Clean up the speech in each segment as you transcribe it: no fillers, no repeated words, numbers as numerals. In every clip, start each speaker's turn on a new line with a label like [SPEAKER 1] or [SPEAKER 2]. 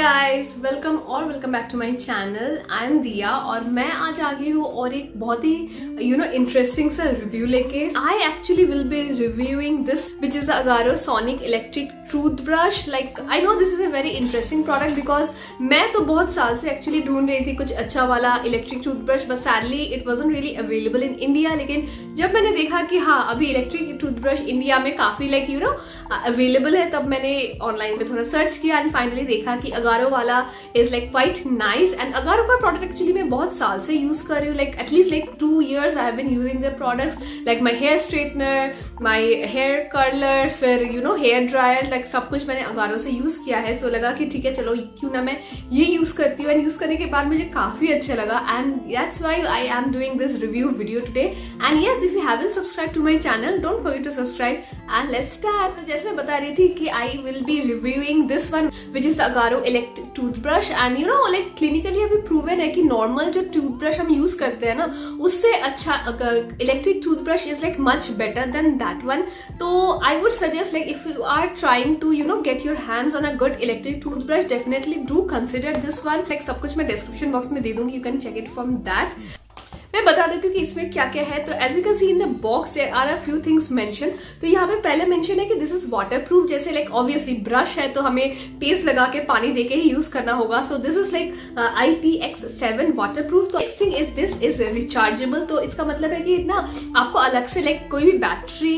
[SPEAKER 1] Guys, welcome back to my channel. I am Diya और मैं आज आ गई हूँ और एक बहुत ही इंटरेस्टिंग सा रिव्यू लेके। I actually will be reviewing this which is Agaro sonic electric toothbrush. Like I know this is a very interesting product because मैं तो बहुत साल से एक्चुअली ढूंढ रही थी कुछ अच्छा वाला electric toothbrush, but sadly it wasn't really available in India. लेकिन जब मैंने देखा कि हाँ अभी इलेक्ट्रिक टूथब्रश इंडिया में काफी अवेलेबल है, तब मैंने ऑनलाइन पे थोड़ा सर्च किया एंड फाइनली देखा कि अगारो वाला is like quite nice. And Agaro का प्रोडक्ट एक्चुअली मैं बहुत साल से यूज कर रही हूँ, like at least like 2 years I have been using their products, like my hair straightener, my hair curler, फिर हेयर ड्रायर, लाइक सब कुछ मैंने अगारो से यूज किया है। सो लगा कि ठीक है चलो क्यों ना मैं ये यूज करती हूँ। एंड यूज करने के बाद मुझे काफी अच्छा लगा and that's why I am doing this review video today. And yes, if you haven't subscribe to my channel, don't forget to subscribe and let's start. तो जैसे मैं बता रही थी कि I will be reviewing this one which is Agaro electric toothbrush. And like clinically अभी proven है कि नॉर्मल जो टूथब्रश हम यूज करते हैं ना, उससे अच्छा electric toothbrush is like much better than that one. तो I would suggest like if you are trying to get your hands on a good electric toothbrush, definitely do consider this one. Like सब कुछ मैं description box में दे दूंगी, you can check it from that. मैं बता देती हूँ कि इसमें क्या क्या है। तो as you can see in the box there are a few things mention. तो यहाँ पे पहले मेंशन है कि दिस इज वाटर प्रूफ। जैसे लाइक ऑब्वियसली ब्रश है तो हमें पेस्ट लगा के पानी देके ही यूज करना होगा। So this is like IPX7 waterproof. तो next thing is this is rechargeable. तो इसका मतलब है कि ना आपको अलग से लाइक कोई भी बैटरी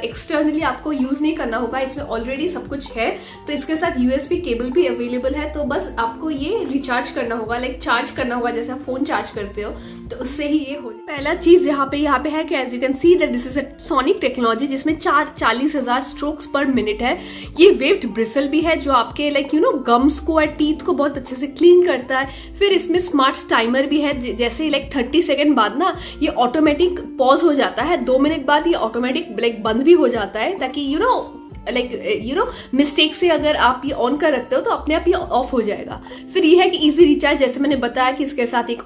[SPEAKER 1] एक्सटर्नली आपको यूज नहीं करना होगा, इसमें ऑलरेडी सब कुछ है। तो इसके साथ USB केबल भी अवेलेबल है। तो बस आपको ये रिचार्ज करना होगा, लाइक चार्ज करना होगा जैसे आप फोन चार्ज करते हो, तो उससे ही ये हो जाए। पहला चीज यहाँ पे है कि as you can see that this is a sonic technology जिसमें 40,000 स्ट्रोक्स पर मिनट है। ये वेव्ड ब्रिसल भी है जो आपके लाइक गम्स को और टीथ को बहुत अच्छे से क्लीन करता है। फिर इसमें स्मार्ट टाइमर भी है, जैसे लाइक 30 सेकेंड बाद ना ये ऑटोमेटिक पॉज हो जाता है, 2 मिनट बाद ये ऑटोमेटिक लाइक बंद भी हो जाता है, ताकि मिस्टेक से अगर आप ये ऑन कर रखते हो तो अपने आप ये ऑफ हो जाएगा। फिर ये है कि इजी रिचार्ज, जैसे मैंने बताया कि इसके साथ एक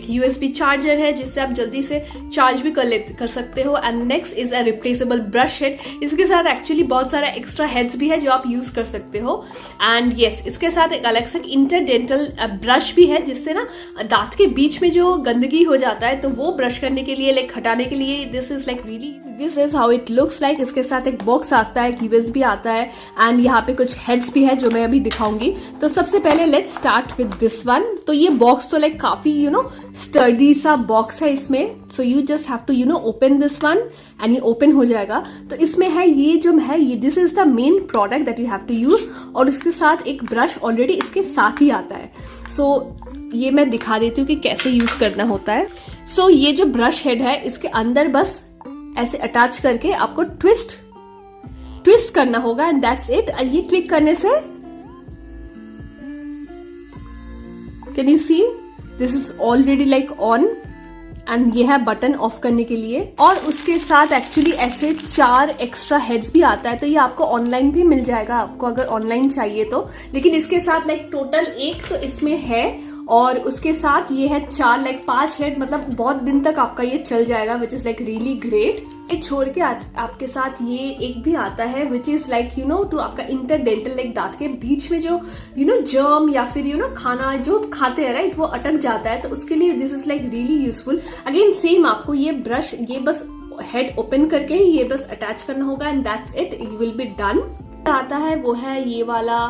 [SPEAKER 1] USB चार्जर है जिससे आप जल्दी से चार्ज भी कर सकते हो। And next is a replaceable brush head. इसके साथ एक्चुअली बहुत सारा एक्स्ट्रा हेड्स भी है जो आप यूज कर सकते हो। एंड यस, इसके साथ एक अलग से इंटरडेंटल ब्रश भी है जिससे ना दांत के बीच में जो गंदगी हो जाता है तो वो ब्रश करने के लिए, लाइक हटाने के लिए, this is like really this is how it looks like. इसके साथ एक बॉक्स आता है, USB भी आता है एंड यहाँ पे कुछ हेड्स भी है जो मैं अभी दिखाऊंगी। तो सबसे पहले let's start with this one. तो ये बॉक्स तो लाइक काफी स्टर्डी सा बॉक्स है इसमें। So you just have to open this one and ये ओपन हो जाएगा। तो इसमें है ये जो है ये this is the main product that you have to use. और इसके साथ एक ब्रश ऑलरेडी इसके साथ ही आता है। सो ये मैं दिखा देती हूँ कि कैसे यूज करना होता है। सो ये जो ब्रश हेड है इसके अंदर बस ऐसे अटैच करके आपको ट्विस्ट करना होगा एंड दैट्स इट। ये क्लिक करने से can you see this is already like on and ये है बटन ऑफ करने के लिए। और उसके साथ एक्चुअली ऐसे 4 एक्स्ट्रा हेड्स भी आता है। तो ये आपको ऑनलाइन भी मिल जाएगा आपको अगर ऑनलाइन चाहिए तो। लेकिन इसके साथ लाइक टोटल 1 तो इसमें है और उसके साथ ये है 4 लाइक 5 हेड, मतलब बहुत दिन तक आपका ये चल जाएगा which is like really great. छोड़ के आपके साथ ये एक भी आता है विच इज लाइक टू आपका इंटरडेंटल, लाइक दांत के बीच में जो जर्म या फिर खाना जो खाते हैं राइट वो अटक जाता है, तो उसके लिए this is like really useful. Again same आपको ये ब्रश ये बस हेड ओपन करके ये बस अटैच करना होगा and that's it, you will be done. आता है वो है ये वाला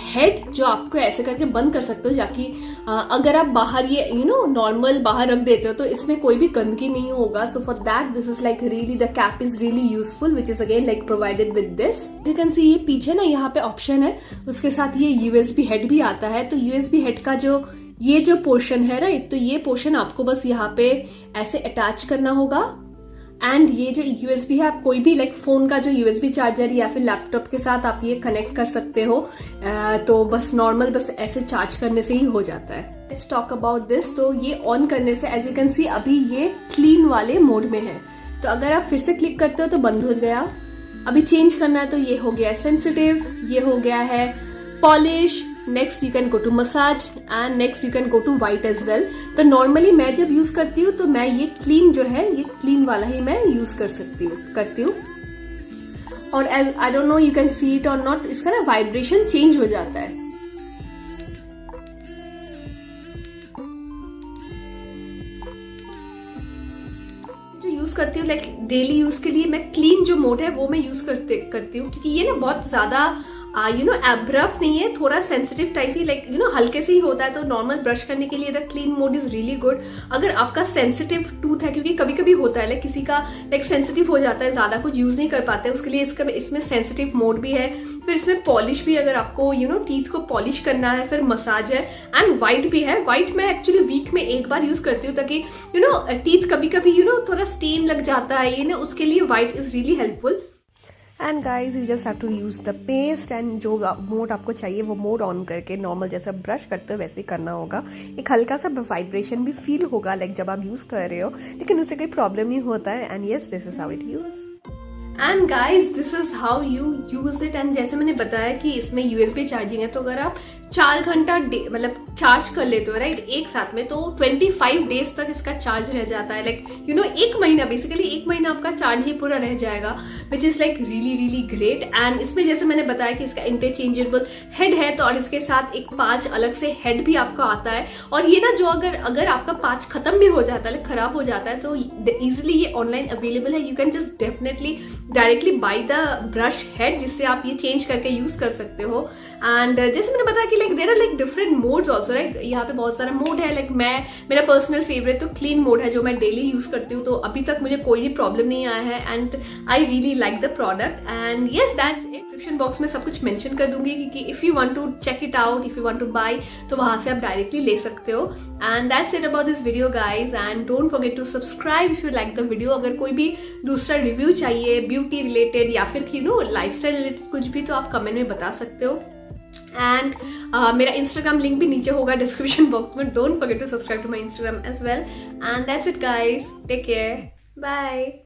[SPEAKER 1] हेड जो आपको ऐसे करके बंद कर सकते हो, जाकि अगर आप बाहर ये नॉर्मल बाहर रख देते हो तो इसमें कोई भी गंदगी नहीं होगा। So for that this is like really the cap is really useful which is again like provided with this. You can सी ये पीछे ना यहाँ पे ऑप्शन है, उसके साथ ये USB हेड भी आता है। तो USB हेड का जो पोर्शन है राइट, तो ये पोर्शन आपको बस यहाँ पे ऐसे अटैच करना होगा। एंड ये जो USB है आप कोई भी लाइक फोन का जो USB चार्जर या फिर लैपटॉप के साथ आप ये कनेक्ट कर सकते हो। तो बस नॉर्मल बस ऐसे चार्ज करने से ही हो जाता है। Let's talk about this. तो ये ऑन करने से एज यू कैन सी अभी ये क्लीन वाले मोड में है। तो अगर आप फिर से क्लिक करते हो तो बंद हो गया। अभी चेंज करना है तो ये हो गया सेंसिटिव, ये हो गया है polish, next you can go to massage and next you can go to white as well. तो नॉर्मली मैं जब यूज करती हूँ तो मैं ये क्लीन जो है ये क्लीन वाला ही मैं यूज करती हूँ। और as I don't know you can see it or not, इसका ना वाइब्रेशन चेंज हो जाता है। जो यूज करती हूँ लाइक डेली यूज के लिए, मैं क्लीन जो मोड है वो मैं यूज करती हूँ, क्योंकि ये ना बहुत ज्यादा एब्रप्ट नहीं है, थोड़ा सेंसिटिव टाइप ही, लाइक हल्के से ही होता है। तो नॉर्मल ब्रश करने के लिए the clean mode is really good. अगर आपका सेंसिटिव टूथ है, क्योंकि कभी कभी होता है लाइक किसी का लाइक सेंसिटिव हो जाता है, ज्यादा कुछ यूज नहीं कर पाते हैं, उसके लिए इसमें सेंसिटिव मोड भी है। फिर इसमें पॉलिश भी, अगर आपको टीथ को पॉलिश करना है, फिर मसाज है, एंड व्हाइट भी है। व्हाइट मैं एक्चुअली वीक में एक बार यूज करती हूँ, ताकि टीथ कभी कभी थोड़ा स्टेन लग जाता है, ये ना उसके लिए white is really helpful. And guys you just have to use the paste, and जो मोड आपको चाहिए वो मोड ऑन करके नॉर्मल जैसा ब्रश करते हो वैसे ही करना होगा। एक हल्का सा वाइब्रेशन भी फील होगा लाइक जब आप यूज कर रहे हो, लेकिन उससे कोई प्रॉब्लम नहीं होता है। And yes, this is how it use. And guys this is how you use it. And जैसे मैंने बताया कि इसमें यूएसबी चार्जिंग है, तो अगर आप 4 घंटा मतलब चार्ज कर लेते हो राइट एक साथ में, तो 25 डेज तक इसका चार्ज रह जाता है। लाइक 1 महीना, बेसिकली 1 महीना आपका चार्ज ही पूरा रह जाएगा, which is like really really great. And इसमें जैसे मैंने बताया कि इसका इंटरचेंजेबल हेड है, तो और इसके साथ एक 5 अलग से हेड भी आपका आता है। और ये ना जो अगर आपका 5 खत्म भी हो जाता है, खराब हो जाता है, तो इजिली ये ऑनलाइन अवेलेबल है। You can just definitely directly by the brush head, जिससे आप ये चेंज करके यूज कर सकते हो। एंड जैसे मैंने बताया कि like there are like different modes also right, यहाँ पे बहुत सारा मोड है। लाइक मेरा पर्सनल फेवरेट तो क्लीन मोड है, जो मैं डेली यूज करती हूँ, तो अभी तक मुझे कोई भी प्रॉब्लम नहीं आया है, and I really like the product. And yes, that's it. Description box में सब कुछ मेंशन कर दूंगी, क्योंकि if you want to check it out, if you want to buy, तो वहां से आप डायरेक्टली ले सकते हो। And that's it about this video guys, and don't forget to subscribe if you like the video. अगर कोई भी दूसरा रिव्यू चाहिए ब्यूटी रिलेटेड या फिर लाइफस्टाइल रिलेटेड कुछ भी, तो आप कमेंट में बता सकते हो। एंड मेरा इंस्टाग्राम लिंक भी नीचे होगा डिस्क्रिप्शन बॉक्स में। Don't forget to subscribe to my Instagram as well. And that's it guys, take care, bye.